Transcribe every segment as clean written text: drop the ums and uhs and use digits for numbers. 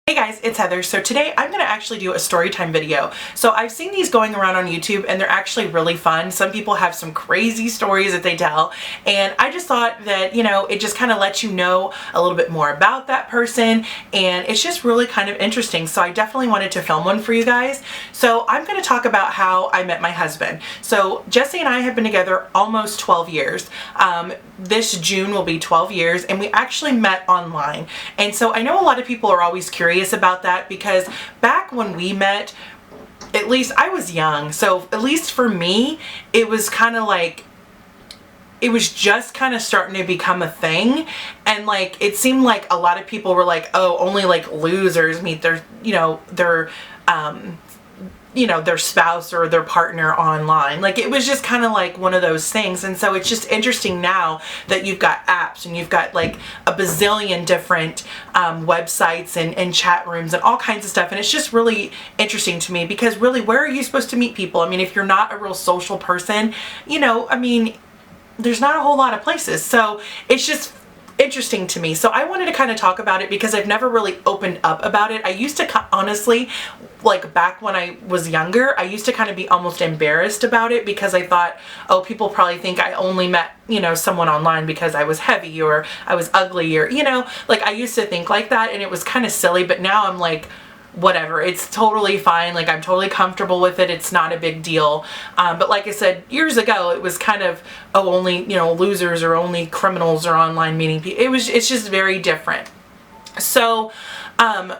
Hey guys, it's Heather. So today I'm going to actually do a story time video. So I've seen these going around on YouTube and they're actually really fun. Some people have some crazy stories that they tell, and I just thought that, it just kind of lets you know a little bit more about that person, and it's just really kind of interesting. So I definitely wanted to film one for you guys. So I'm going to talk about how I met my husband. So Jesse and I have been together almost 12 years. This June will be 12 years, and we actually met online. And so I know a lot of people are always curious about that, because back when we met, at least I was young, so at least for me it was kind of like it was just kind of starting to become a thing, and like it seemed like a lot of people were like, oh, only like losers meet their their spouse or their partner online. Like it was just kind of like one of those things. And so it's just interesting now that you've got apps and you've got like a bazillion different websites and chat rooms and all kinds of stuff. And it's just really interesting to me, because really, where are you supposed to meet people? I mean, if you're not a real social person, there's not a whole lot of places. So it's just interesting to me. So I wanted to kind of talk about it because I've never really opened up about it. I used to honestly, like back when I was younger, I used to kind of be almost embarrassed about it, because I thought, oh, people probably think I only met, someone online because I was heavy or I was ugly, or, like I used to think like that, and it was kind of silly. But now I'm like, whatever, it's totally fine. Like I'm totally comfortable with it. It's not a big deal. But like I said, years ago, it was kind of, oh, only, losers or only criminals are online meeting people. It's just very different. So,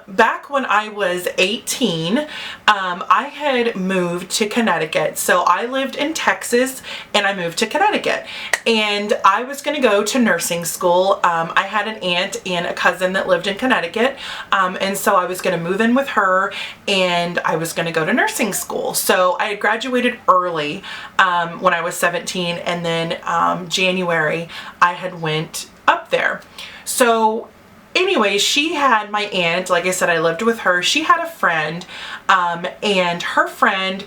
back when I was 18, I had moved to Connecticut. So I lived in Texas and I moved to Connecticut, and I was going to go to nursing school. I had an aunt and a cousin that lived in Connecticut. And so I was going to move in with her, and I was going to go to nursing school. So I had graduated early, when I was 17, and then, January I had went up there. So anyway, she had, my aunt, like I said, I lived with her. She had a friend, and her friend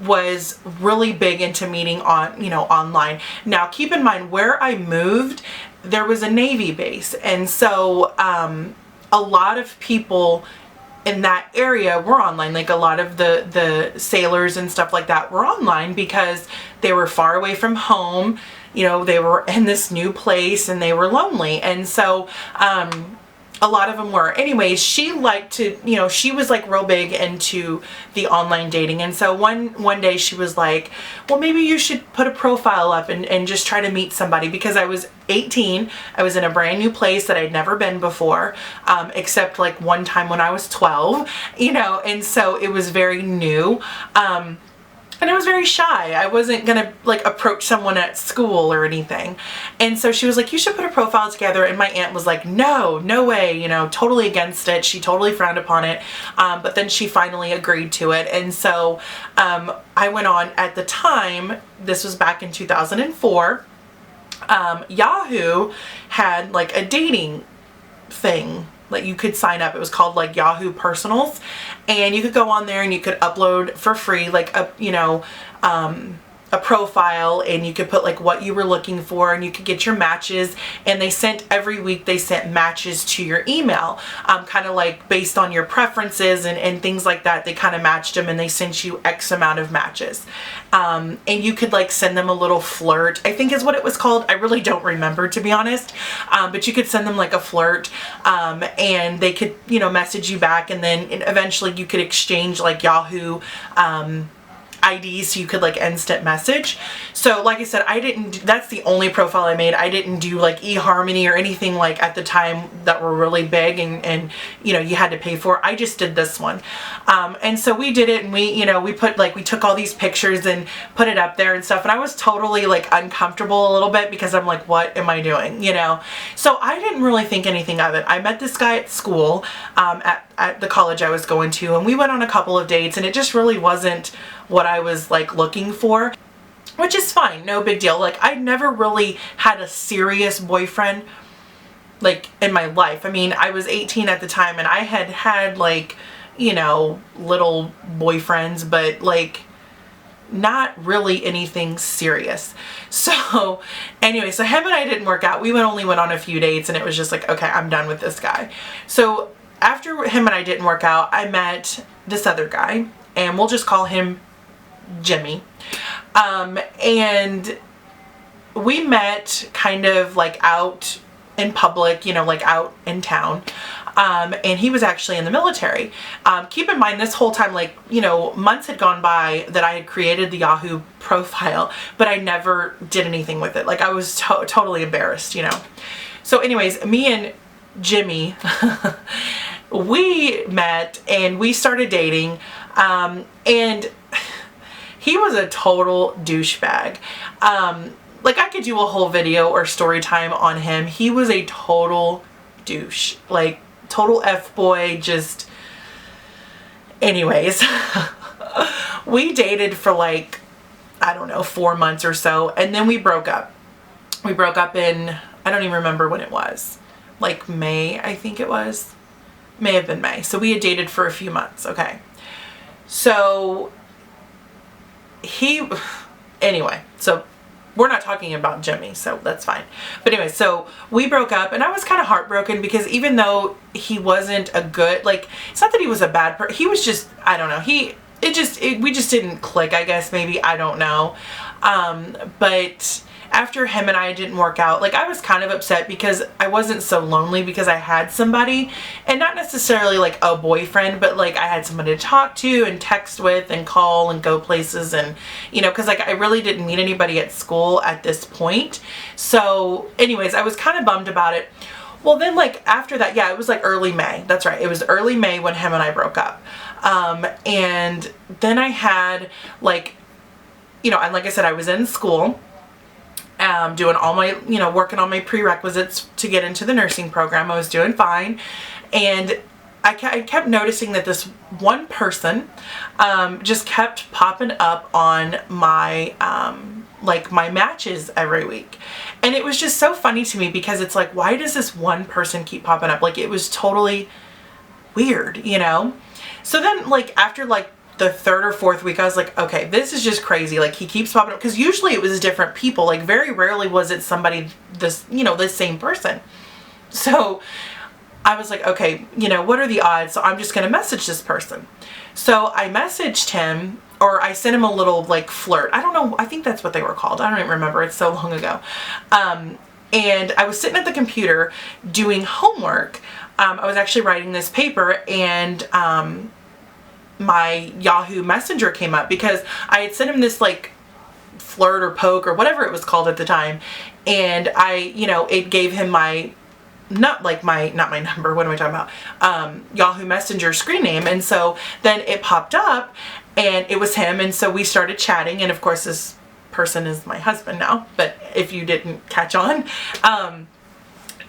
was really big into meeting online. Now, keep in mind, where I moved, there was a Navy base, and so a lot of people in that area were online. Like a lot of the sailors and stuff like that were online because they were far away from home. They were in this new place and they were lonely, and so a lot of them were. Anyways, she liked to, she was like real big into the online dating. And so one day she was like, well, maybe you should put a profile up and just try to meet somebody, because I was 18. I was in a brand new place that I'd never been before, except like one time when I was 12, and so it was very new. And I was very shy. I wasn't gonna like approach someone at school or anything. And so she was like, you should put a profile together. And my aunt was like, no way, totally against it. She totally frowned upon it. But then she finally agreed to it. And so I went on. At the time, this was back in 2004, Yahoo had like a dating thing. Like you could sign up. It was called like Yahoo Personals, and you could go on there and you could upload for free like a profile, and you could put like what you were looking for, and you could get your matches. And they sent, every week they sent matches to your email, kind of like based on your preferences and things like that. They kind of matched them and they sent you X amount of matches. And you could like send them a little flirt, I think is what it was called. I really don't remember, to be honest. But you could send them like a flirt, and they could, message you back, and then eventually you could exchange like Yahoo IDs, so you could like instant message. So like I said, that's the only profile I made. I didn't do like eHarmony or anything like at the time that were really big and you had to pay for. I just did this one. And so we did it, and we took all these pictures and put it up there and stuff. And I was totally like uncomfortable a little bit, because I'm like, what am I doing? So I didn't really think anything of it. I met this guy at school, at the college I was going to, and we went on a couple of dates, and it just really wasn't what I was like looking for, which is fine, no big deal. Like I never really had a serious boyfriend like in my life. I mean, I was 18 at the time, and I had like, little boyfriends, but like not really anything serious. So anyway, so him and I didn't work out. We only went on a few dates, and it was just like, okay, I'm done with this guy. So after him and I didn't work out, I met this other guy, and we'll just call him Jimmy. And we met kind of like out in public, you know, like out in town. And he was actually in the military. Keep in mind, this whole time, like, you know, months had gone by that I had created the Yahoo profile, but I never did anything with it. Like, I was totally embarrassed, you know. So anyways, me and Jimmy, we met and we started dating. And he was a total douchebag. Like, I could do a whole video or story time on him. He was a total douche, like total F-boy, just anyways. We dated for like, I don't know, 4 months or so, and then we broke up. We broke up in, I don't even remember when it was, like May, I think it was. May have been May. So we had dated for a few months, okay. So anyway, so we're not talking about Jimmy, so that's fine. But anyway, so we broke up, and I was kind of heartbroken because even though he wasn't a good, like, it's not that he was a bad person, he was just, I don't know, we just didn't click, I guess, maybe, I don't know. But after him and I didn't work out, like, I was kind of upset because I wasn't so lonely because I had somebody, and not necessarily like a boyfriend, but like I had somebody to talk to and text with and call and go places, and you know, because like I really didn't meet anybody at school at this point. So anyways, I was kind of bummed about it. Well, then like after that, yeah, it was like early May. That's right. It was early May when him and I broke up. And then I had like, you know, and like I said, I was in school, doing all my, you know, working on my prerequisites to get into the nursing program. I was doing fine. And I kept noticing that this one person, just kept popping up on my, like my matches every week. And it was just so funny to me because it's like, why does this one person keep popping up? Like, it was totally weird, you know? So then like after like the third or fourth week, I was like, okay, this is just crazy. Like, he keeps popping up, because usually it was different people. Like, very rarely was it somebody this, you know, this same person. So I was like, okay, you know, what are the odds? So I'm just going to message this person. So I messaged him, or I sent him a little like flirt. I don't know. I think that's what they were called. I don't even remember. It's so long ago. And I was sitting at the computer doing homework. I was actually writing this paper, and, my Yahoo Messenger came up because I had sent him this like flirt or poke or whatever it was called at the time, and I, you know, it gave him my, not my number, what am I talking about, Yahoo Messenger screen name. And so then it popped up and it was him, and so we started chatting, and of course this person is my husband now, but if you didn't catch on.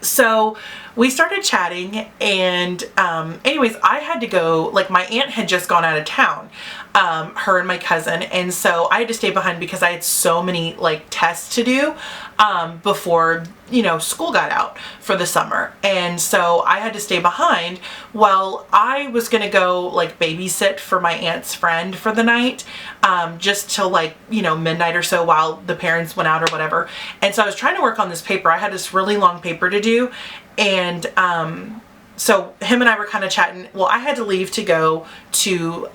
So we started chatting, and anyways, I had to go, like my aunt had just gone out of town, her and my cousin, and so I had to stay behind because I had so many like tests to do before, you know, school got out for the summer. And so I had to stay behind while I was gonna go like babysit for my aunt's friend for the night, just till like, you know, midnight or so while the parents went out or whatever. And so I was trying to work on this paper. I had this really long paper to do, and so him and I were kind of chatting. Well, I had to leave to go to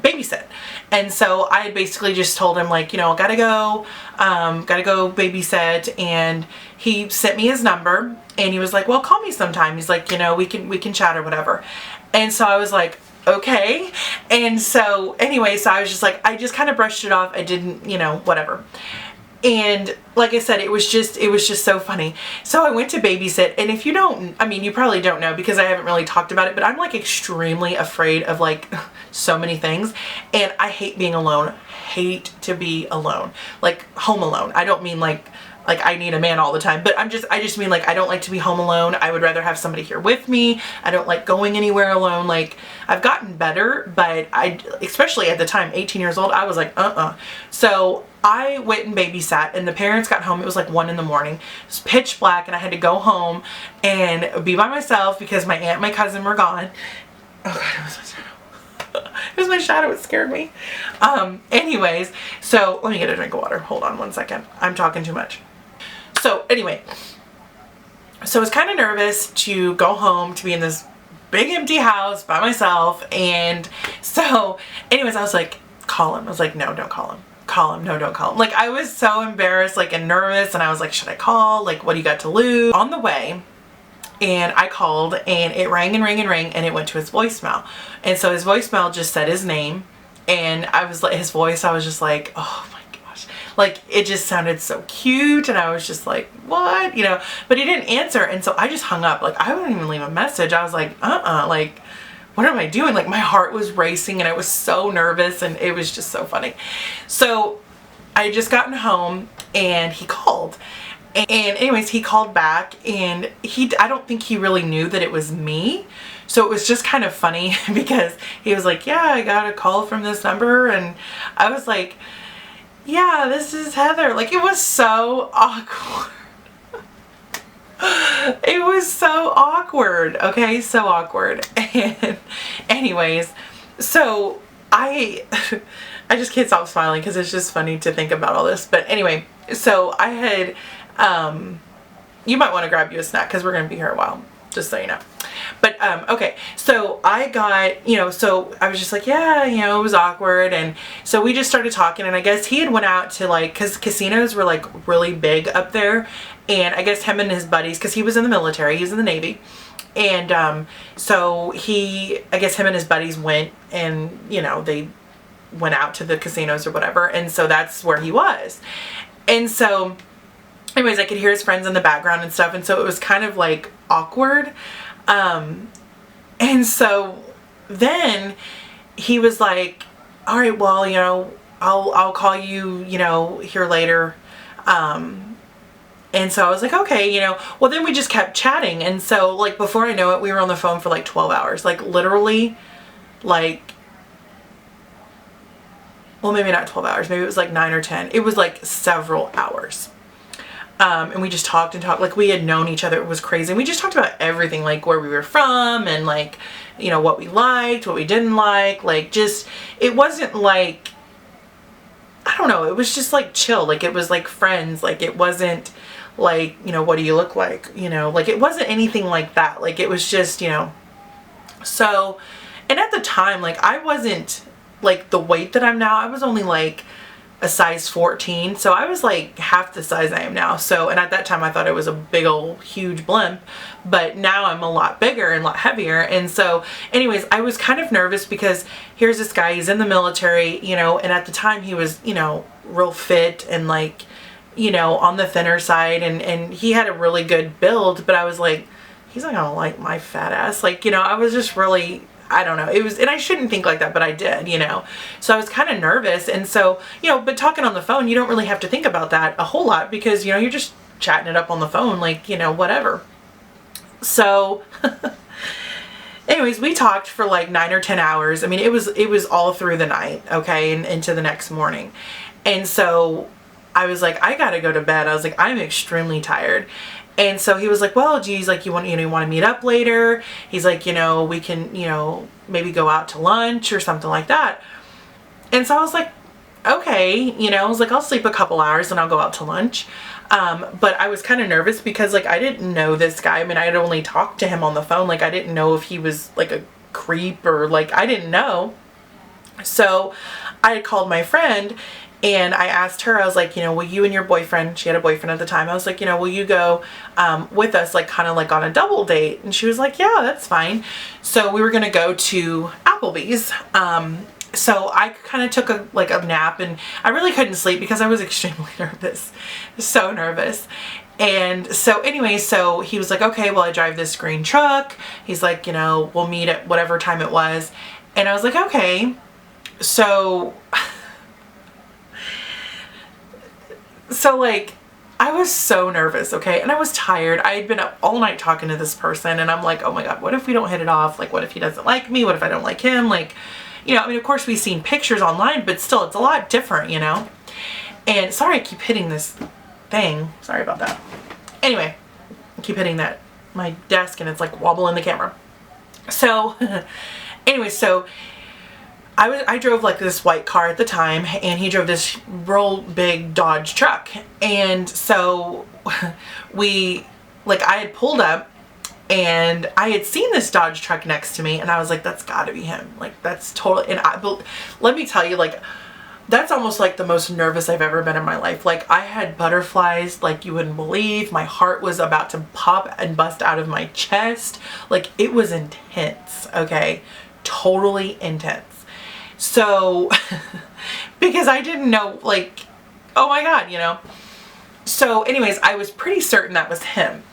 babysit. And so I had basically just told him, like, you know, gotta go babysit. And he sent me his number, and he was like, well, call me sometime. He's like, you know, we can chat or whatever. And so I was like, okay. And so anyway, so I was just like, I just kind of brushed it off. I didn't, you know, whatever. And like I said, it was just so funny. So I went to babysit, and if you don't, I mean, you probably don't know because I haven't really talked about it, but I'm like extremely afraid of like so many things, and I hate being alone. Hate to be alone. Like home alone. I don't mean like I need a man all the time, but I just mean like I don't like to be home alone. I would rather have somebody here with me. I don't like going anywhere alone. Like, I've gotten better, but especially at the time, 18 years old, I was like, So I went and babysat, and the parents got home. It was like 1 in the morning. It was pitch black, and I had to go home and be by myself because my aunt and my cousin were gone. Oh God, it was my shadow. It was my shadow. It scared me. Anyways, so let me get a drink of water. Hold on one second. I'm talking too much. So anyway, So I was kind of nervous to go home, to be in this big empty house by myself. And so anyways, I was like, call him. I was like, no, don't call him. Call him. No, don't call him. Like, I was so embarrassed, like, and nervous, and I was like, should I call? Like, what do you got to lose? On the way, and I called, and it rang and rang and rang, and it went to his voicemail. And so his voicemail just said his name, and I was like, his voice, I was just like, oh my gosh. Like, it just sounded so cute, and I was just like, what? You know, but he didn't answer, and so I just hung up. Like, I wouldn't even leave a message. I was like, like, what am I doing? Like, my heart was racing, and I was so nervous, and it was just so funny. So I had just gotten home, and he called. And anyways, he called back, and I don't think he really knew that it was me. So it was just kind of funny because he was like, yeah, I got a call from this number. And I was like, yeah, this is Heather. Like, it was so awkward. It was so awkward. Okay, so awkward. And anyways, so I just can't stop smiling because it's just funny to think about all this. But anyway, so I had, you might want to grab you a snack because we're going to be here a while, just so you know. But, okay, so I got, you know, so I was just like, yeah, you know, it was awkward. And so we just started talking, and I guess he had went out to, like, because casinos were like really big up there. And I guess him and his buddies, because he was in the military, he was in the Navy. And, so I guess him and his buddies went, and, you know, they went out to the casinos or whatever. And so that's where he was. And so anyways, I could hear his friends in the background and stuff. And so it was kind of like awkward. And so then he was like, all right, well, you know, I'll call you, you know, here later. And so I was like, okay, you know, well, then we just kept chatting. And so, like, before I know it, we were on the phone for like 12 hours, like literally, like, well, maybe not 12 hours. Maybe it was like 9 or 10. It was like several hours. And we just talked and talked, like we had known each other. It was crazy. And we just talked about everything, like where we were from and like, you know, what we liked, what we didn't like just, it wasn't like, I don't know. It was just like chill. Like it was like friends. Like it wasn't like, you know, what do you look like? You know, like it wasn't anything like that. Like it was just, you know, so, and at the time, like I wasn't like the weight that I'm now. I was only like a size 14. So I was like half the size I am now. So, and at that time I thought it was a big old huge blimp, but now I'm a lot bigger and a lot heavier. And so anyways, I was kind of nervous because here's this guy, he's in the military, you know, and at the time he was, you know, real fit and like, you know, on the thinner side, and he had a really good build, but I was like, he's not gonna like my fat ass. Like, you know, I was just really, I don't know. It was, and I shouldn't think like that, but I did, you know. So I was kind of nervous. And so, you know, but talking on the phone, you don't really have to think about that a whole lot because, you know, you're just chatting it up on the phone, like, you know, whatever. So anyways, we talked for like 9 or 10 hours. I mean, it was all through the night, okay, and into the next morning. And so I was like, I gotta go to bed. I was like, I'm extremely tired. And so he was like, well, geez, like you want to meet up later? He's like, you know, we can, you know, maybe go out to lunch or something like that. And so I was like, okay, you know, I was like, I'll sleep a couple hours and I'll go out to lunch. But I was kind of nervous because like, I didn't know this guy. I mean, I had only talked to him on the phone. Like, I didn't know if he was like a creep or like, I didn't know. So I had called my friend and I asked her, I was like, you know, will you and your boyfriend, she had a boyfriend at the time, I was like, you know, will you go with us, like kind of like on a double date? And she was like, yeah, that's fine. So we were going to go to Applebee's. So I kind of took a nap, and I really couldn't sleep because I was extremely nervous, so nervous. And so anyway, so he was like, okay, well, I drive this green truck. He's like, you know, we'll meet at whatever time it was. And I was like, okay. So like, I was so nervous, okay? And I was tired. I had been up all night talking to this person, and I'm like, oh my God, what if we don't hit it off? Like, what if he doesn't like me? What if I don't like him? Like, you know, I mean, of course we've seen pictures online, but still, it's a lot different, you know? And sorry, I keep hitting this thing. Sorry about that. Anyway, I keep hitting my desk, and it's like wobbling the camera. So anyway, so I drove like this white car at the time, and he drove this real big Dodge truck. And so we like I had pulled up and I had seen this Dodge truck next to me, and I was like, that's gotta be him. Like, that's totally, and but let me tell you, like, that's almost like the most nervous I've ever been in my life. Like, I had butterflies like you wouldn't believe. My heart was about to pop and bust out of my chest. Like, it was intense, okay? Totally intense. So, because I didn't know, like, oh my God, you know? So anyways, I was pretty certain that was him.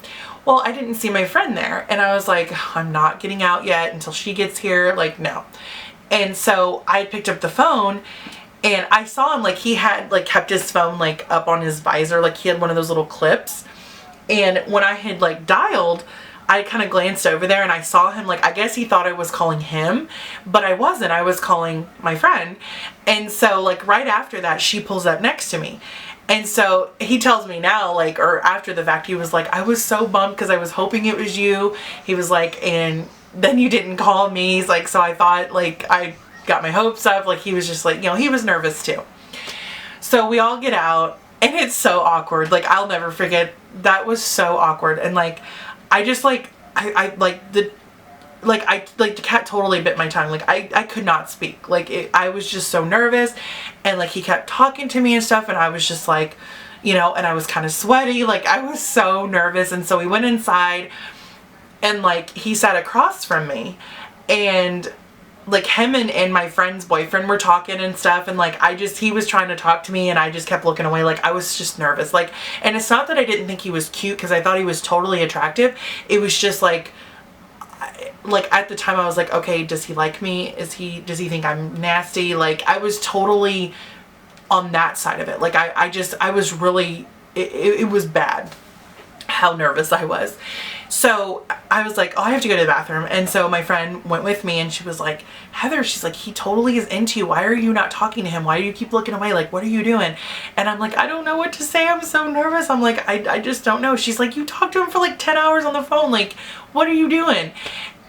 Well, I didn't see my friend there, and I was like, I'm not getting out yet until she gets here, like, no. And so I picked up the phone, and I saw him, like, he had, like, kept his phone, like, up on his visor, like, he had one of those little clips. And when I had, like, dialed, I kind of glanced over there, and I saw him, like, I guess he thought I was calling him, but I wasn't. I was calling my friend. And so, like, right after that, she pulls up next to me. And so he tells me now, like, or after the fact, he was like, I was so bummed because I was hoping it was you. He was like, and then you didn't call me. He's like, so I thought, like, I got my hopes up. Like, he was just like, you know, he was nervous too. So we all get out, and it's so awkward. Like, I'll never forget. That was so awkward. And like, I just like, the cat totally bit my tongue. Like, I could not speak. Like, I was just so nervous, and like, he kept talking to me and stuff, and I was just like, you know, and I was kind of sweaty. Like, I was so nervous. And so we went inside, and like, he sat across from me, and like, him and my friend's boyfriend were talking and stuff, and like, he was trying to talk to me, and I just kept looking away. Like, I was just nervous. Like, and it's not that I didn't think he was cute, because I thought he was totally attractive. It was just like at the time I was like, okay, does he like me? Does he think I'm nasty? Like, I was totally on that side of it. Like, I was really, it was bad how nervous I was. So I was like, oh, I have to go to the bathroom. And so my friend went with me, and she was like, Heather, she's like, he totally is into you. Why are you not talking to him? Why do you keep looking away? Like, what are you doing? And I'm like, I don't know what to say. I'm so nervous. I'm like, I just don't know. She's like, you talked to him for like 10 hours on the phone. Like, what are you doing?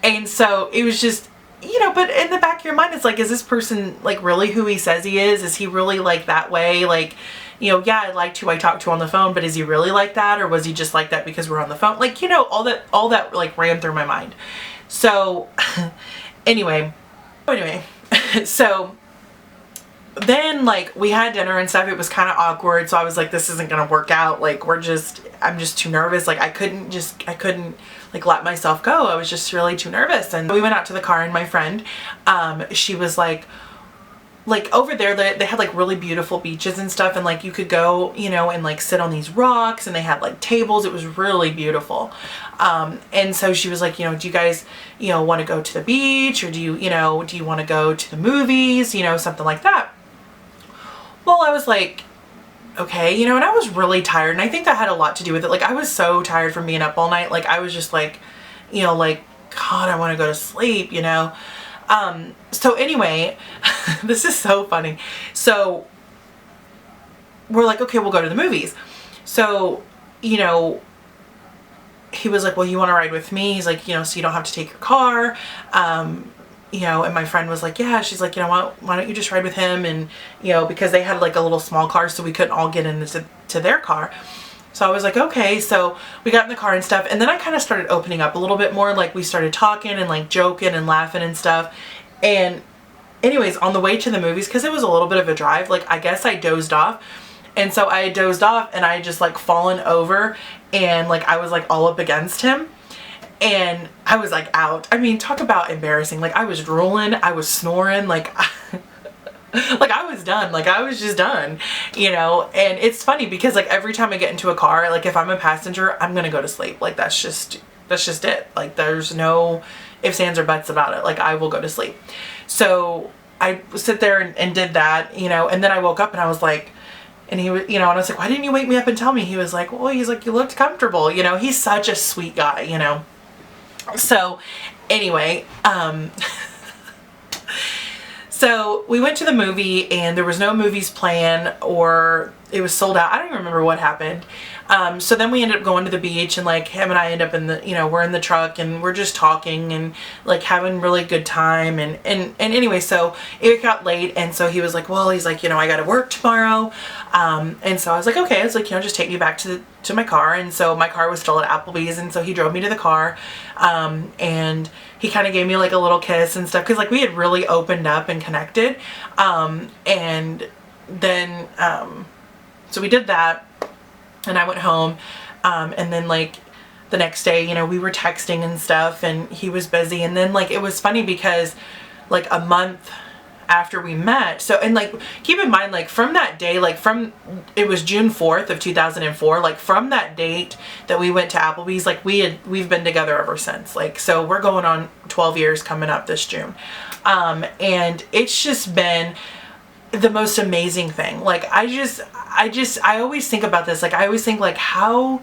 And so it was just, you know, but in the back of your mind, it's like, is this person like really who he says he is? Is he really like that way? Like, you know, yeah, I liked who I talked to on the phone, but is he really like that? Or was he just like that because we're on the phone? Like, you know, all that like ran through my mind. So anyway, so then like we had dinner and stuff. It was kind of awkward. So I was like, this isn't going to work out. Like, I'm just too nervous. Like, I couldn't like let myself go. I was just really too nervous. And we went out to the car, and my friend, she was like over there they had like really beautiful beaches and stuff, and like you could go, you know, and like sit on these rocks, and they had like tables. It was really beautiful. And so she was like, you know, do you guys, you know, want to go to the beach, or do you want to go to the movies, you know, something like that. Well, I was like, okay, you know, and I was really tired, and I think that had a lot to do with it. Like, I was so tired from being up all night. Like, I was just like, you know, like, God, I want to go to sleep, you know. So anyway, this is so funny. So we're like, okay, we'll go to the movies. So, you know, he was like, well, you want to ride with me? He's like, you know, so you don't have to take your car. You know, and my friend was like, yeah, she's like, you know, why don't you just ride with him? And, you know, because they had like a little small car, so we couldn't all get into their car. So I was like, okay. So we got in the car and stuff. And then I kind of started opening up a little bit more. Like, we started talking and like joking and laughing and stuff. And anyways, on the way to the movies, because it was a little bit of a drive, like, I guess I dozed off. And so I dozed off, and I had just like fallen over, and like I was like all up against him. And I was like out. I mean, talk about embarrassing. Like, I was drooling, I was snoring, like, like I was done. Like, I was just done, you know. And it's funny because like every time I get into a car, like if I'm a passenger, I'm gonna go to sleep. Like, that's just it. Like, there's no ifs, ands, or buts about it. Like, I will go to sleep. So I sit there and did that, you know. And then I woke up, and I was like, and he was, you know, and I was like, why didn't you wake me up and tell me? He was like, well, he's like, you looked comfortable, you know. He's such a sweet guy, you know. So anyway, so we went to the movie, and there was no movies plan or it was sold out. I don't even remember what happened. So then we ended up going to the beach, and like him and I end up in the, we're in the truck and we're just talking and like having really good time. And anyway, so it got late, and so he was like, well, he's like, I got to work tomorrow. And so I was like, okay. I was like, just take me back to my car. And so my car was still at Applebee's, and so he drove me to the car. And he kind of gave me like a little kiss and stuff, because like we had really opened up and connected. And then, so we did that, and I went home, and then like the next day, we were texting and stuff, and he was busy. And then like, it was funny because like a month after we met, so, and like, keep in mind, like from that day, like it was June 4th of 2004, like from that date that we went to Applebee's, like we've been together ever since. Like, so we're going on 12 years coming up this June. And it's just been the most amazing thing. Like, I always think about this. Like, I always think like, how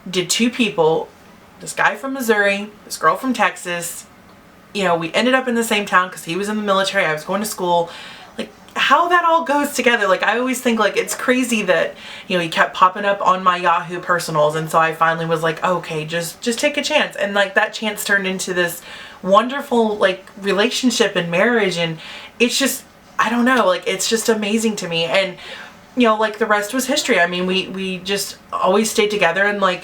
did two people, this guy from Missouri, this girl from Texas, we ended up in the same town because he was in the military, I was going to school, like how that all goes together. Like, I always think like it's crazy that, he kept popping up on my Yahoo personals. And so I finally was like, okay, just take a chance. And like that chance turned into this wonderful like relationship and marriage. And it's just, I don't know, like it's just amazing to me. And like the rest was history. I mean, we just always stayed together, and like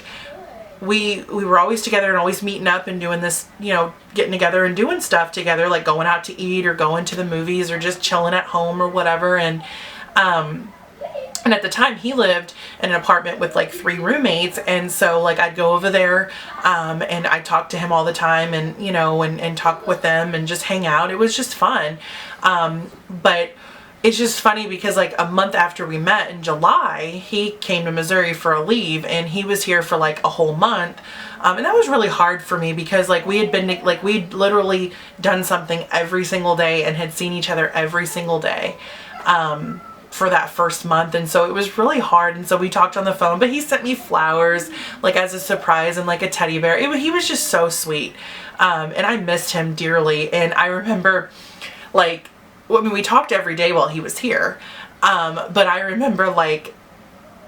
we were always together and always meeting up and doing this, getting together and doing stuff together, like going out to eat or going to the movies or just chilling at home or whatever. And at the time he lived in an apartment with like 3 roommates. And so like I'd go over there, and I talked to him all the time, and, and talk with them and just hang out. It was just fun. But it's just funny because like a month after we met in July, he came to Missouri for a leave, and he was here for like a whole month. And that was really hard for me because like we'd literally done something every single day and had seen each other every single day, for that first month. And so it was really hard. And so we talked on the phone, but he sent me flowers like as a surprise and like a teddy bear. He was just so sweet. And I missed him dearly. And I remember like, we talked every day while he was here. But I remember like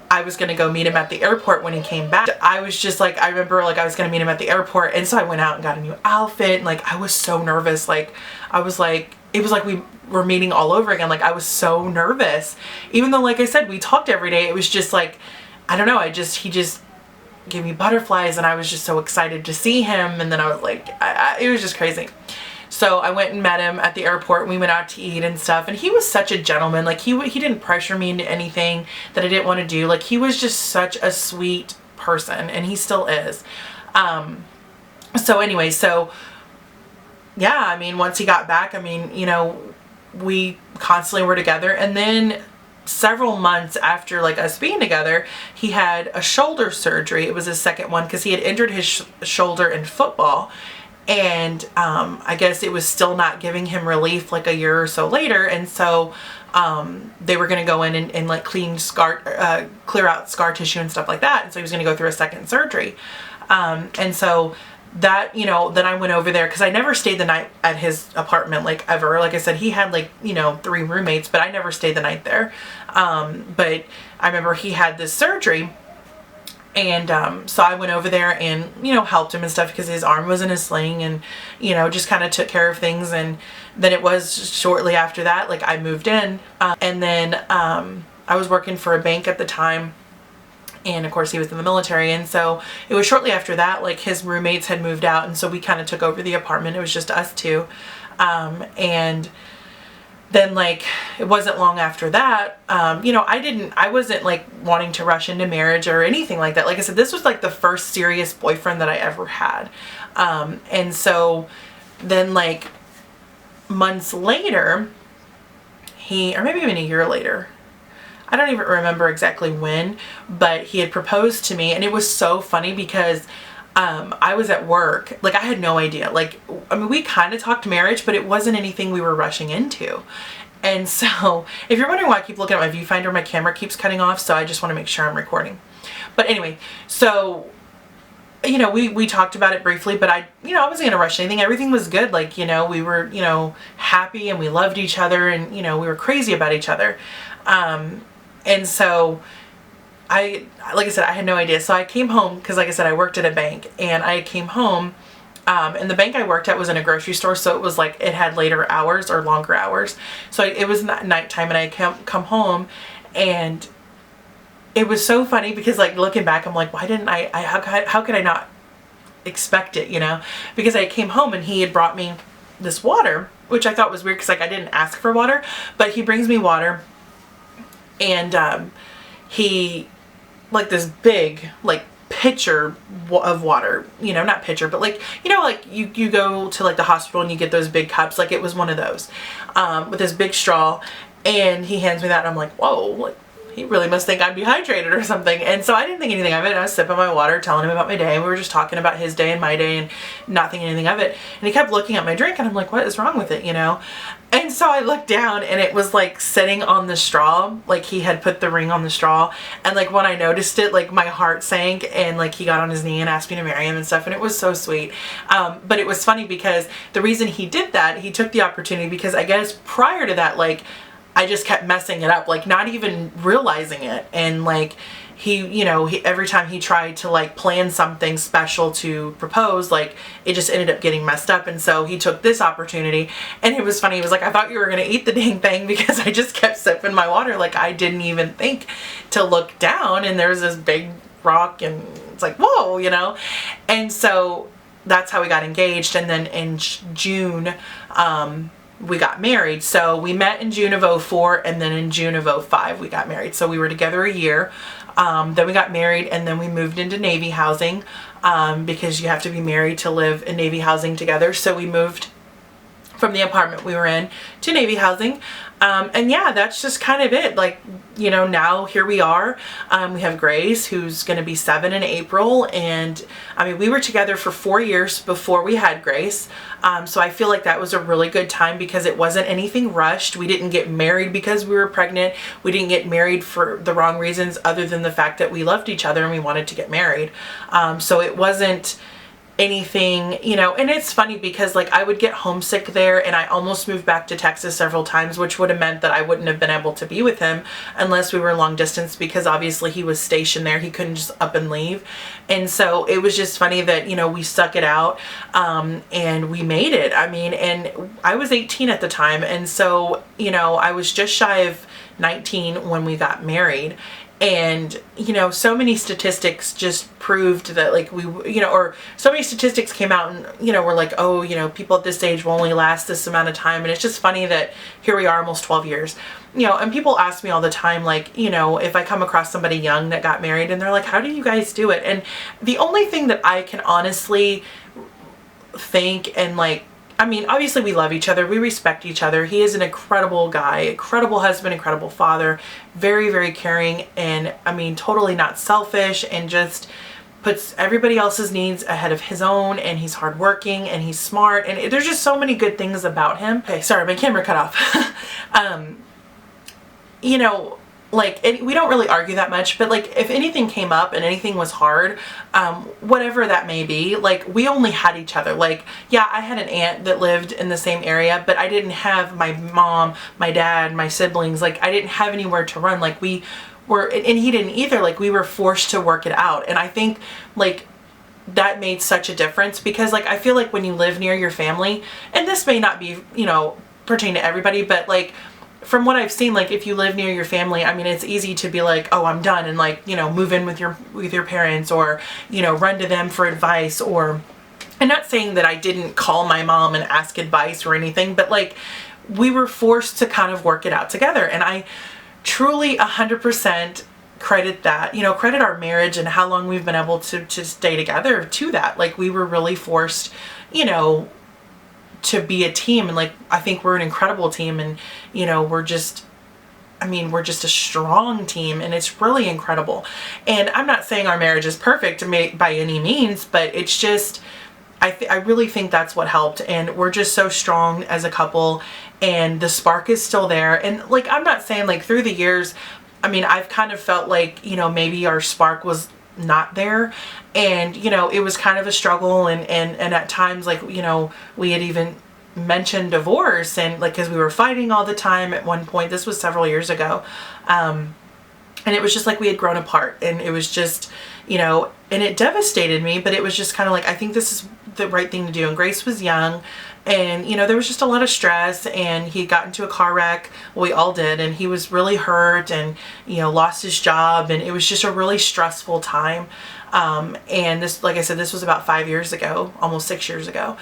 I was going to go meet him at the airport when he came back. I was just like, I remember like I was going to meet him at the airport. And so I went out and got a new outfit. And like, I was so nervous. Like, I was like, it was like we were meeting all over again. Like, I was so nervous, even though, like I said, we talked every day. It was just like, I don't know. He just gave me butterflies, and I was just so excited to see him. And then I was like, it was just crazy. So I went and met him at the airport, and we went out to eat and stuff. And he was such a gentleman. Like he didn't pressure me into anything that I didn't want to do. Like he was just such a sweet person, and he still is. So anyway, yeah, I mean, once he got back, I mean, we constantly were together. And then several months after like us being together, he had a shoulder surgery. It was his second one because he had injured his shoulder in football. And I guess it was still not giving him relief like a year or so later. And so they were going to go in and like clear out scar tissue and stuff like that. And so he was going to go through a second surgery. And so that, then I went over there because I never stayed the night at his apartment, like ever. Like I said, he had like, 3 roommates, but I never stayed the night there. But I remember he had this surgery. And so I went over there and, helped him and stuff because his arm was in a sling, and, just kind of took care of things. And then it was shortly after that, like I moved in. And then I was working for a bank at the time. And of course he was in the military. And so it was shortly after that, like his roommates had moved out. And so we kind of took over the apartment. It was just us two. And then like, it wasn't long after that, I wasn't like wanting to rush into marriage or anything like that. Like I said, this was like the first serious boyfriend that I ever had. And so then like months later, or maybe even a year later, I don't even remember exactly when, but he had proposed to me. And it was so funny because I was at work. Like I had no idea. Like, I mean, we kind of talked marriage, but it wasn't anything we were rushing into. And so if you're wondering why I keep looking at my viewfinder, my camera keeps cutting off. So I just want to make sure I'm recording. But anyway, so, we talked about it briefly, but I wasn't going to rush anything. Everything was good. Like, we were, happy, and we loved each other, and, we were crazy about each other. And so like I said, I had no idea. So I came home because, like I said, I worked at a bank, and I came home. And the bank I worked at was in a grocery store, so it was like it had later hours or longer hours. So it was nighttime, and I come home, and it was so funny because, like, looking back, I'm like, why didn't how could I not expect it, you know? Because I came home and he had brought me this water, which I thought was weird because, like, I didn't ask for water, but he brings me water, and he, like, this big, like, pitcher of water, you know, not pitcher, but, like, you know, like you go to, like, the hospital and you get those big cups, like it was one of those, with this big straw, and he hands me that, and I'm like, whoa, like, he really must think I'm dehydrated or something. And so I didn't think anything of it. I was sipping my water, telling him about my day. We were just talking about his day and my day and not thinking anything of it. And he kept looking at my drink, and I'm like, what is wrong with it, you know? And so I looked down, and it was, like, sitting on the straw. Like, he had put the ring on the straw. And, like, when I noticed it, like, my heart sank, and, like, he got on his knee and asked me to marry him and stuff. And it was so sweet. But it was funny because the reason he did that, he took the opportunity because I guess prior to that, like, I just kept messing it up, like, not even realizing it. And, like, he, you know, every time he tried to, like, plan something special to propose, like, it just ended up getting messed up. And so he took this opportunity, and it was funny. He was like, I thought you were going to eat the dang thing, because I just kept sipping my water. Like, I didn't even think to look down, and there's this big rock, and it's like, whoa, you know? And so that's how we got engaged. And then in June, we got married. So we met in June of 04, and then in June of 05 we got married. So we were together a year. Then we got married, and then we moved into Navy housing, because you have to be married to live in Navy housing together. So we moved from the apartment we were in to Navy housing. And yeah, that's just kind of it. Like, you know, now here we are. We have Grace, who's going to be 7 in April. And I mean, we were together for 4 years before we had Grace. So I feel like that was a really good time because it wasn't anything rushed. We didn't get married because we were pregnant. We didn't get married for the wrong reasons other than the fact that we loved each other and we wanted to get married. So it wasn't anything, you know. And it's funny because, like, I would get homesick there, and I almost moved back to Texas several times, which would have meant that I wouldn't have been able to be with him unless we were long distance, because obviously he was stationed there. He couldn't just up and leave. And so it was just funny that, you know, we stuck it out, and we made it. I mean, and I was 18 at the time, and so, you know, I was just shy of 19 when we got married. And, you know, so many statistics just proved that, like, we, you know, or so many statistics came out and, you know, we're like, oh, you know, people at this age will only last this amount of time. And it's just funny that here we are almost 12 years, you know. And people ask me all the time, like, you know, if I come across somebody young that got married, and they're like, how do you guys do it? And the only thing that I can honestly think, and, like, I mean, obviously we love each other. We respect each other. He is an incredible guy, incredible husband, incredible father, very, very caring, and, I mean, totally not selfish, and just puts everybody else's needs ahead of his own, and he's hardworking, and he's smart, and there's just so many good things about him. Okay, sorry, my camera cut off. You know, like, we don't really argue that much, but, like, if anything came up and anything was hard, whatever that may be, like, we only had each other. Like, yeah, I had an aunt that lived in the same area, but I didn't have my mom, my dad, my siblings. Like, I didn't have anywhere to run. Like, we were, and he didn't either. Like, we were forced to work it out. And I think, like, that made such a difference, because, like, I feel like when you live near your family, and this may not be, you know, pertain to everybody, but, like, from what I've seen, like, if you live near your family, I mean, it's easy to be like, oh, I'm done, and, like, you know, move in with your parents, or, you know, run to them for advice. Or, I'm not saying that I didn't call my mom and ask advice or anything, but, like, we were forced to kind of work it out together. And I truly 100% credit that, you know, credit our marriage and how long we've been able to stay together to that. Like, we were really forced, you know, to be a team. And, like, I think we're an incredible team, and, you know, we're just, I mean, we're just a strong team, and it's really incredible. And I'm not saying our marriage is perfect by any means, but it's just, I really think that's what helped. And we're just so strong as a couple, and the spark is still there. And, like, I'm not saying, like, through the years, I mean, I've kind of felt like, you know, maybe our spark was not there, and, you know, it was kind of a struggle, and at times, like, you know, we had even mentioned divorce, and, like, because we were fighting all the time at one point. This was several years ago, And it was just like we had grown apart, and it was just, and it devastated me, but it was just kind of like, I think this is the right thing to do. And Grace was young, and, there was just a lot of stress, and he got into a car wreck. Well, we all did. And he was really hurt and, lost his job. And it was just a really stressful time. And this, like I said, this was about 5 years ago, almost 6 years ago.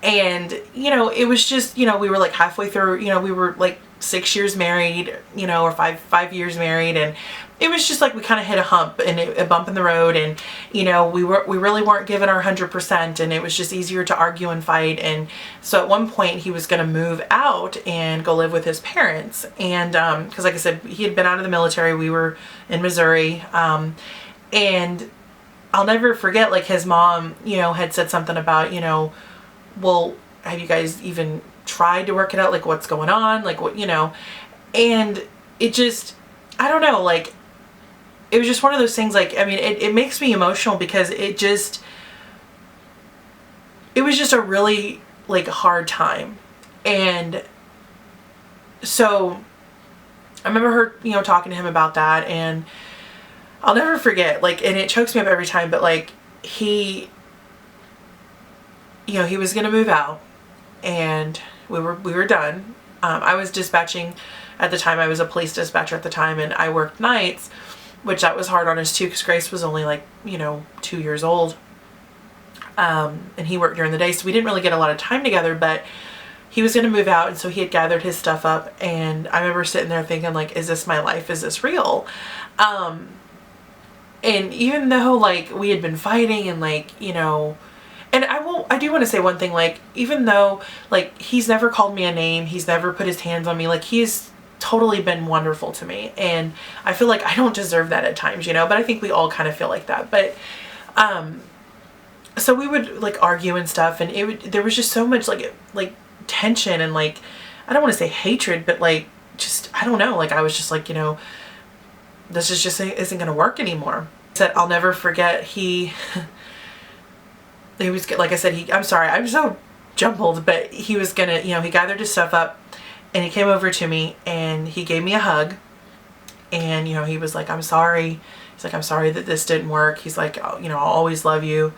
And, it was just, we were like halfway through, we were like 6 years married, or five years married. And it was just like we kind of hit a hump and a bump in the road. And, we really weren't given our 100%, and it was just easier to argue and fight. And so at one point he was going to move out and go live with his parents. And, cause like I said, he had been out of the military. We were in Missouri. And I'll never forget, like, his mom, had said something about, well, have you guys even tried to work it out? Like, what's going on? Like, what, and it just, I don't know, like, it was just one of those things, like, I mean, it makes me emotional because it was just a really, like, hard time. And so I remember her, talking to him about that, and I'll never forget, like, and it chokes me up every time, but like, he was going to move out, and we were done. I was dispatching at the time. I was a police dispatcher at the time, and I worked nights, which that was hard on us too, because Grace was only like, 2 years old. And he worked during the day, so we didn't really get a lot of time together, but he was going to move out. And so he had gathered his stuff up, and I remember sitting there thinking, like, is this my life? Is this real? And even though, like, we had been fighting and, like, and I do want to say one thing, like, even though, like, he's never called me a name, he's never put his hands on me, like, he's totally been wonderful to me. And I feel like I don't deserve that at times, but I think we all kind of feel like that. But, so we would, like, argue and stuff, and there was just so much, like tension and, like, I don't want to say hatred, but, like, just, I don't know, like, I was just like, this is just isn't going to work anymore. I'll never forget, he was, like I said, I'm sorry, I'm so jumbled, but he was gonna, he gathered his stuff up, and he came over to me, and he gave me a hug, and, he was like, I'm sorry. He's like, I'm sorry that this didn't work. He's like, oh, I'll always love you.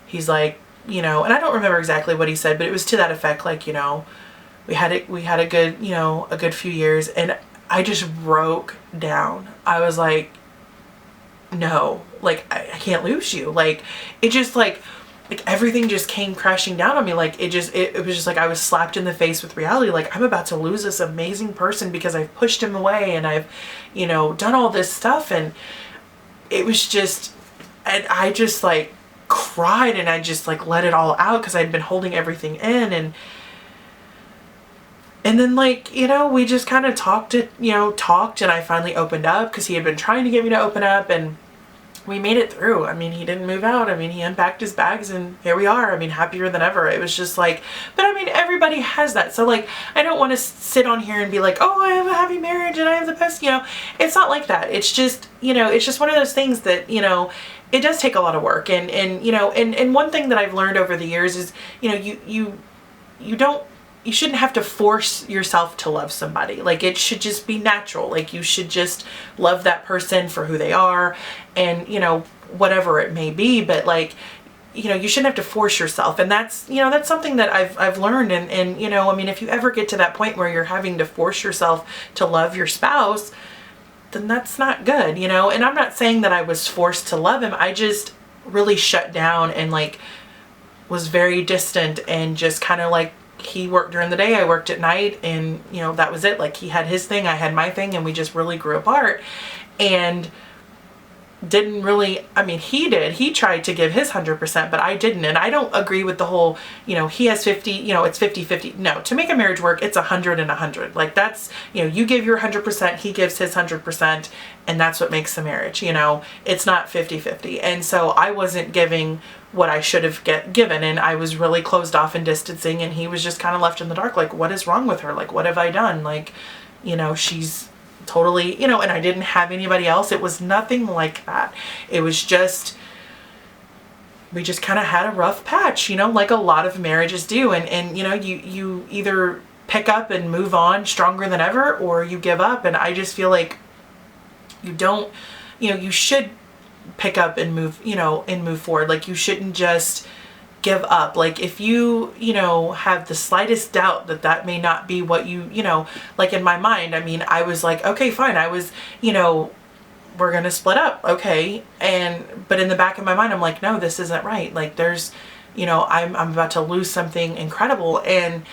He's like, and I don't remember exactly what he said, but it was to that effect, like, we had a good, a good few years. And I just broke down. I was like, no, like, I can't lose you. Like, it just, like everything just came crashing down on me. Like, it was just like I was slapped in the face with reality. Like, I'm about to lose this amazing person because I've pushed him away, and I've, done all this stuff. And it was just, and I just, like, cried, and I just, like, let it all out because I'd been holding everything in. And then, like, we just kind of talked, and I finally opened up because he had been trying to get me to open up, and we made it through. I mean, he didn't move out. I mean, he unpacked his bags, and here we are. I mean, happier than ever. It was just like, but I mean, everybody has that. So, like, I don't want to sit on here and be like, oh, I have a happy marriage and I have the best, it's not like that. It's just, it's just one of those things that, it does take a lot of work. And one thing that I've learned over the years is, you shouldn't have to force yourself to love somebody. Like, it should just be natural. Like, you should just love that person for who they are, and, whatever it may be. But, like, you shouldn't have to force yourself. And that's, that's something that I've learned. And, I mean, if you ever get to that point where you're having to force yourself to love your spouse, then that's not good, And I'm not saying that I was forced to love him. I just really shut down and, like, was very distant, and just kind of, like, he worked during the day, I worked at night, and, that was it. Like, he had his thing, I had my thing, and we just really grew apart. And didn't really, I mean, he tried to give his 100%, but I didn't. And I don't agree with the whole, he has 50, it's 50-50. No, to make a marriage work, it's 100 and 100. Like, that's, you give your 100%, he gives his 100%, and that's what makes the marriage. It's not 50-50. And so I wasn't giving what I should have given, and I was really closed off and distancing, and he was just kind of left in the dark. Like, what is wrong with her? Like, what have I done? Like, she's totally, and I didn't have anybody else. It was nothing like that. It was just, we just kind of had a rough patch, like a lot of marriages do. And you either pick up and move on stronger than ever, or you give up. And I just feel like You don't, you should pick up and move, and move forward. Like, you shouldn't just give up. Like, if you, have the slightest doubt that that may not be what like in my mind, I mean, I was like, okay, fine. I was, we're going to split up. Okay. But in the back of my mind, I'm like, no, this isn't right. Like, there's, I'm about to lose something incredible. And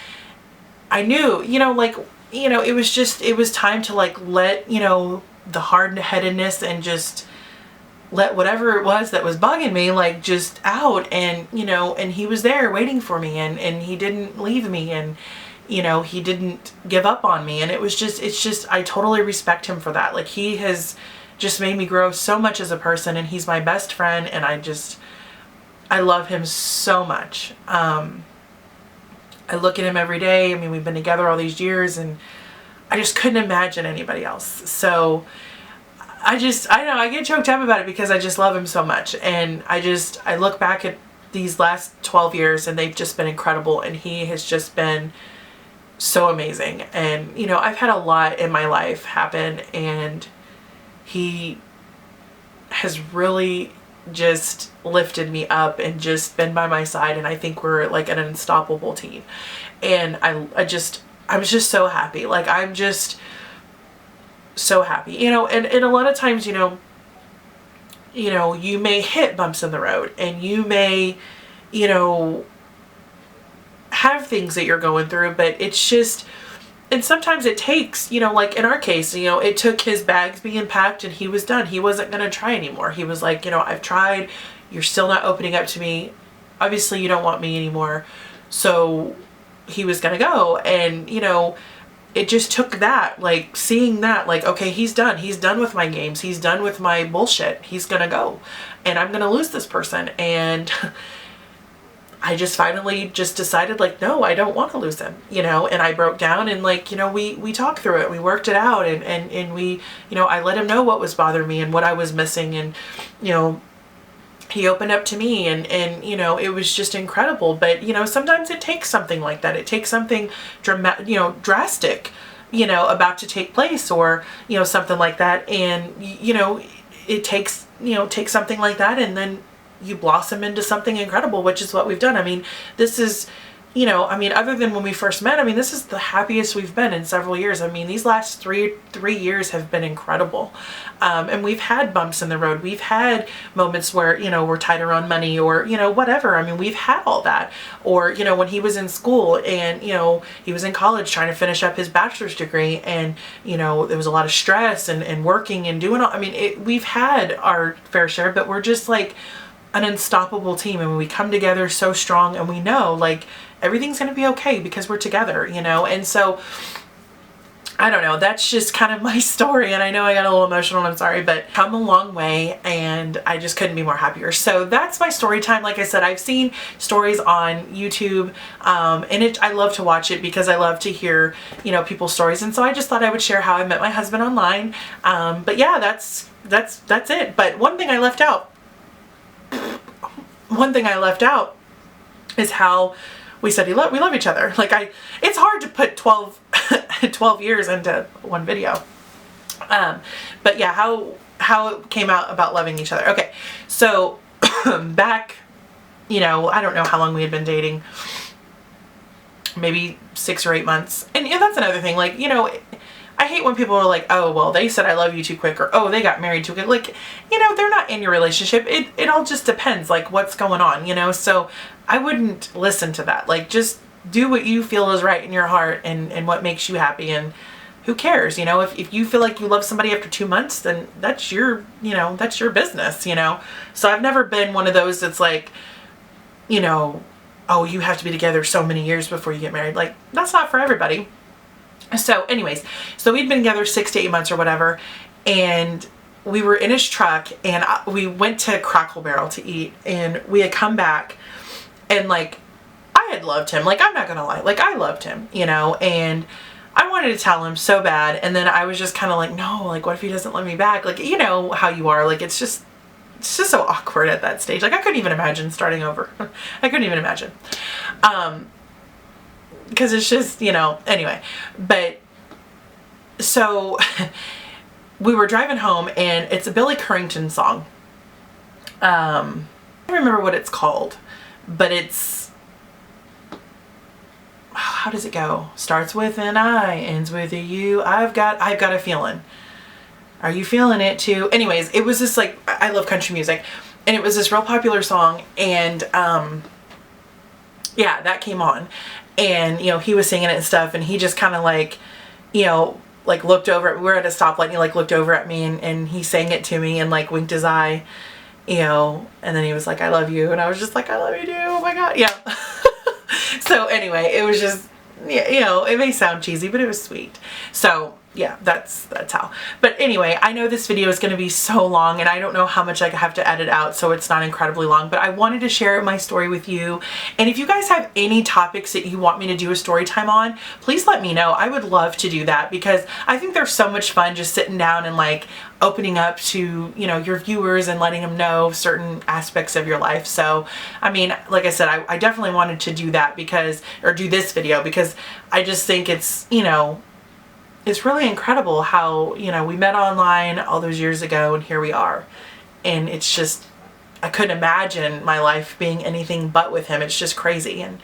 I knew, like, it was time to like let, the hard-headedness and just let whatever it was that was bugging me, like, just out. And, and he was there waiting for me, and he didn't leave me, and, he didn't give up on me. And it's just, I totally respect him for that. Like, he has just made me grow so much as a person, and he's my best friend, and I love him so much. I look at him every day. I mean, we've been together all these years, and I just couldn't imagine anybody else. So I know I get choked up about it because I just love him so much. And I look back at these last 12 years, and they've just been incredible. And he has just been so amazing. And, I've had a lot in my life happen, and he has really just lifted me up and just been by my side. And I think we're like an unstoppable team. And I was just so happy. Like, I'm just so happy, and a lot of times, you may hit bumps in the road, and you may, have things that you're going through, but it's just, and sometimes it takes, like in our case, it took his bags being packed, and he was done. He wasn't going to try anymore. He was like, I've tried, you're still not opening up to me. Obviously you don't want me anymore. So he was going to go. And, it just took that, like, seeing that, like, okay, he's done with my games. He's done with my bullshit. He's going to go, and I'm going to lose this person. And I just finally just decided, like, no, I don't want to lose him, and I broke down, and like, we talked through it. We worked it out, and we, I let him know what was bothering me and what I was missing. And, he opened up to me, and it was just incredible. But, sometimes it takes something like that. It takes something drastic, about to take place, or, something like that. And, it takes something like that, and then you blossom into something incredible, which is what we've done. I mean, this is, other than when we first met, this is the happiest we've been in several years. These last three years have been incredible. And we've had bumps in the road. We've had moments where, we're tighter on money, or, whatever. We've had all that. Or, when he was in school, and, he was in college trying to finish up his bachelor's degree, and, there was a lot of stress and working and doing all, we've had our fair share, but we're just like an unstoppable team. And we come together so strong, and we know, like, everything's going to be okay because we're together, and so I don't know, that's just kind of my story. And I know I got a little emotional, and I'm sorry, but come a long way, and I just couldn't be more happier. So that's my story time. Like I said, I've seen stories on YouTube, and I love to watch it because I love to hear, people's stories. And so I just thought I would share how I met my husband online. But yeah, that's it. But one thing I left out is how we said we love each other. Like, it's hard to put 12 years into one video. But yeah, how it came out about loving each other. Okay. So back, I don't know how long we had been dating, maybe 6 or 8 months. And that's another thing. Like, I hate when people are like, oh, well, they said I love you too quick, or, oh, they got married too quick. Like, they're not in your relationship. It all just depends, like, what's going on, so I wouldn't listen to that. Like, just do what you feel is right in your heart, and what makes you happy, and who cares, if you feel like you love somebody after 2 months, then that's your business, So I've never been one of those that's like, oh, you have to be together so many years before you get married. Like, that's not for everybody. So anyways, so we'd been together 6 to 8 months or whatever, and we were in his truck, and we went to Crackle Barrel to eat, and we had come back, and like, I had loved him. Like, I'm not gonna lie, like, I loved him, and I wanted to tell him so bad, and then I was just kind of like, no, like, what if he doesn't love me back? Like, you know how you are, like, it's just so awkward at that stage. Like, I couldn't even imagine starting over. I couldn't even imagine. Because it's just, anyway. But, so, we were driving home, and it's a Billy Currington song. I don't remember what it's called, but it's, how does it go? Starts with an I, ends with a U. I've got a feeling. Are you feeling it too? Anyways, it was just like, I love country music, and it was this real popular song, and yeah, that came on, and you know, he was singing it and stuff, and he just kind of like, you know, like looked over, we were at a stoplight, and he like looked over at me, and he sang it to me and like winked his eye, you know, and then he was like, I love you, and I was just like, I love you too, oh my god, yeah. So anyway, it was just, yeah, you know, it may sound cheesy, but it was sweet. So yeah, that's how. But anyway, I know this video is going to be so long, and I don't know how much I have to edit out, so it's not incredibly long, but I wanted to share my story with you. And if you guys have any topics that you want me to do a story time on, please let me know. I would love to do that, because I think they're so much fun just sitting down and like opening up to, you know, your viewers and letting them know certain aspects of your life. So, I mean, like I said, I definitely wanted to do that because, or do this video, because I just think it's, you know, it's really incredible how, you know, we met online all those years ago, and here we are. And it's just, I couldn't imagine my life being anything but with him. It's just crazy. And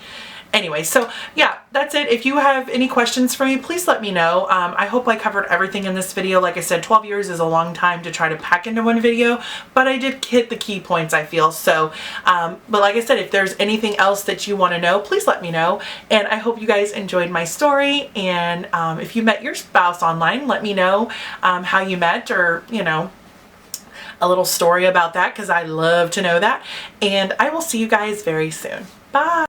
anyway, so yeah, that's it. If you have any questions for me, please let me know. I hope I covered everything in this video. Like I said, 12 years is a long time to try to pack into one video, but I did hit the key points, I feel. So, but like I said, if there's anything else that you want to know, please let me know. And I hope you guys enjoyed my story. And if you met your spouse online, let me know how you met, or, you know, a little story about that, because I love to know that. And I will see you guys very soon. Bye.